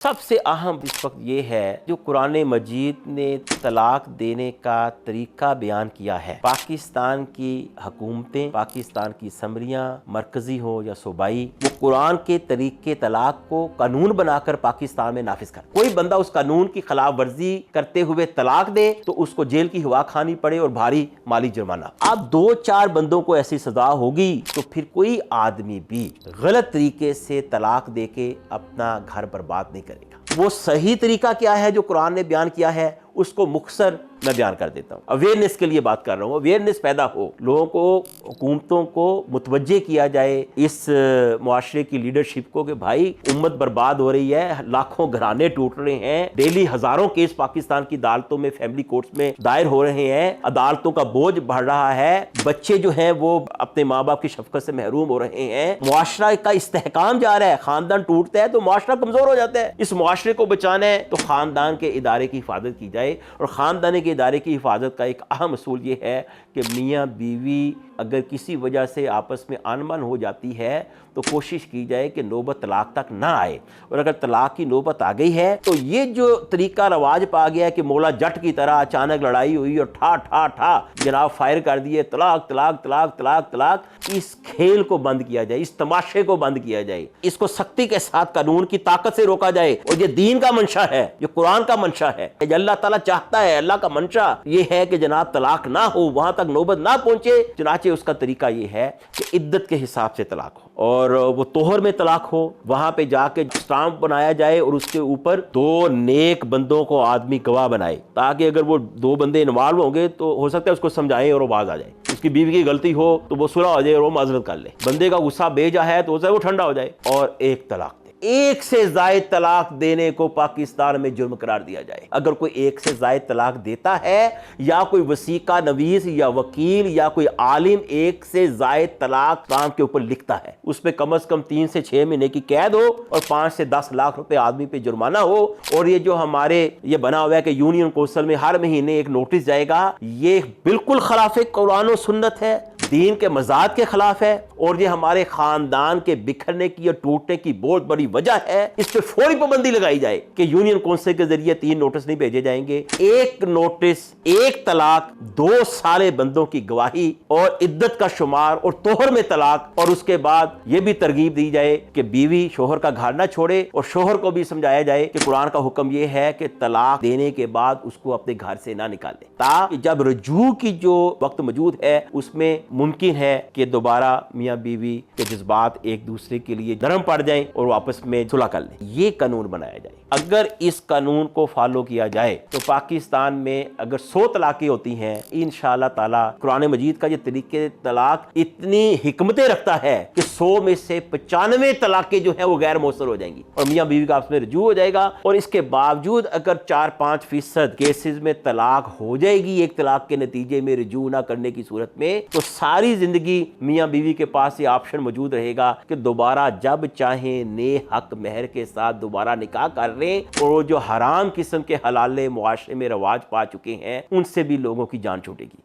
सबसे अहम इस वक्त ये है जो कुरान मजीद ने तलाक देने का तरीका बयान किया है। पाकिस्तान की हुकूमतें, पाकिस्तान की असम्बलियाँ, मरकजी हो या सूबाई, वो कुरान के तरीके तलाक को कानून बनाकर पाकिस्तान में नाफिज कर। कोई बंदा उस कानून की खिलाफ वर्जी करते हुए तलाक दे तो उसको जेल की हवा खानी पड़े और भारी माली जुर्माना। अब 2-4 बंदों को ऐसी सजा होगी तो फिर कोई आदमी भी गलत तरीके से तलाक दे के अपना घर बर्बाद नहीं करेगा। वो सही तरीका क्या है जो कुरान ने बयान किया है उसको मुख्तसर मैं बयान कर देता हूँ। अवेयरनेस के लिए बात कर रहा हूँ, अवेयरनेस पैदा हो, लोगों को, हुकूमतों को मुतवज्जे किया जाए इस मुआशरे की लीडरशिप को कि भाई उम्मत बर्बाद हो रही है, लाखों घराने टूट रहे हैं, डेली हजारों केस पाकिस्तान की अदालतों में, फैमिली कोर्ट्स में दायर हो रहे हैं, अदालतों का बोझ बढ़ रहा है, बच्चे जो हैं वो अपने माँ बाप की शफकत से महरूम हो रहे हैं, मुआशरा का इस्तेहकाम जा रहा है, खानदान टूटता है तो मुआशरा कमजोर हो जाता है। इस मुआशरे को बचाना है तो खानदान के इदारे की हिफाजत की जाए, और खानदान के इदारे की हिफाजत का एक अहम असूल ये है कि मियाँ बीवी अगर किसी वजह से आपस में अनबन हो जाती है तो कोशिश की जाए कि नौबत तलाक तक ना आए, और अगर तलाक की नौबत आ गई है तो ये जो तरीका रवाज पा गया है कि मौला जट की तरह अचानक लड़ाई हुई और ठा ठा ठा जनाब फायर कर दिए, तलाक तलाक तलाक तलाक तलाक, इस खेल को बंद किया जाए, इस तमाशे को बंद किया जाए, इसको सख्ती के साथ कानून की ताकत से रोका जाए। और ये दीन का मंशा है, ये कुरान का मंशा है, अल्लाह ताला चाहता है, अल्लाह का मंशा ये है कि जनाब तलाक ना हो, वहां तक नौबत ना पहुंचे। चुनाचे उसका तरीका ये है कि इद्दत के हिसाब से तलाक हो, और वो तोहर में तलाक हो, वहां पे जाके स्टाम्प बनाया जाए और उसके ऊपर 2 नेक बंदों को आदमी गवाह बनाए, ताकि अगर वो 2 बंदे इन्वॉल्व होंगे तो हो सकता है उसको समझाएं और वो बाज आ जाए। उसकी बीवी की गलती हो तो वो सुलह हो जाए और वो माजरत कर ले, बंदे का गुस्सा बेजा है तो वो ठंडा हो जाए और एक तलाक। एक से जायद तलाक देने को पाकिस्तान में जुर्म करार दिया जाए। अगर कोई एक से जायद तलाक देता है या कोई वसीका नवीस या वकील या कोई आलिम एक से जायद तलाक काम के ऊपर लिखता है, उसमें कम से कम 3 से 6 महीने की कैद हो और 5 से 10 लाख रुपए आदमी पे जुर्माना हो। और ये जो हमारे ये बना हुआ है कि यूनियन कौंसिल में हर महीने एक नोटिस जाएगा, ये बिल्कुल खिलाफ कुरान और सुन्नत है, दीन के मजाद के खिलाफ है, और ये हमारे खानदान के बिखरने की और टूटने की बहुत बड़ी वजह है। इस पर फौरी पाबंदी लगाई जाए कि यूनियन कौंसिल के जरिए 3 नोटिस नहीं भेजे जाएंगे, 1 नोटिस, 1 तलाक, 2 साले बंदों की गवाही और इद्दत का शुमार और तोहर में तलाक। और उसके बाद यह भी तरगीब दी जाए कि बीवी शोहर का घर ना छोड़े, और शोहर को भी समझाया जाए कि कुरान का हुक्म यह है कि तलाक देने के बाद उसको अपने घर से ना निकाले, ताकि जब रुजू की जो वक्त मौजूद है उसमें मुमकिन है कि दोबारा मियाँ बीवी के जज्बात एक दूसरे के लिए नरम पड़ जाएं और वापस में सुलह कर लें। ये कानून बनाया जाए। अगर इस कानून को फॉलो किया जाए तो पाकिस्तान में अगर 100 तलाकें होती हैं, इंशाअल्लाह ताला कुरान मजीद का ये तरीके तलाक इतनी हिकमतें रखता है कि 100 में से 95 तलाकें जो है वो गैर मौसर हो जाएंगी और मियाँ बीवी का आपस में रुजू हो जाएगा। और इसके बावजूद अगर 4-5% केसेस में तलाक हो जाएगी एक तलाक के नतीजे में रुजू ना करने की सूरत में, तो सारी जिंदगी मियाँ बीवी के पास ये ऑप्शन मौजूद रहेगा कि दोबारा जब चाहे ने हक महर के साथ दोबारा निकाह कर लें, और जो हराम किस्म के हलाले मुआशरे में रवाज पा चुके हैं उनसे भी लोगों की जान छूटेगी।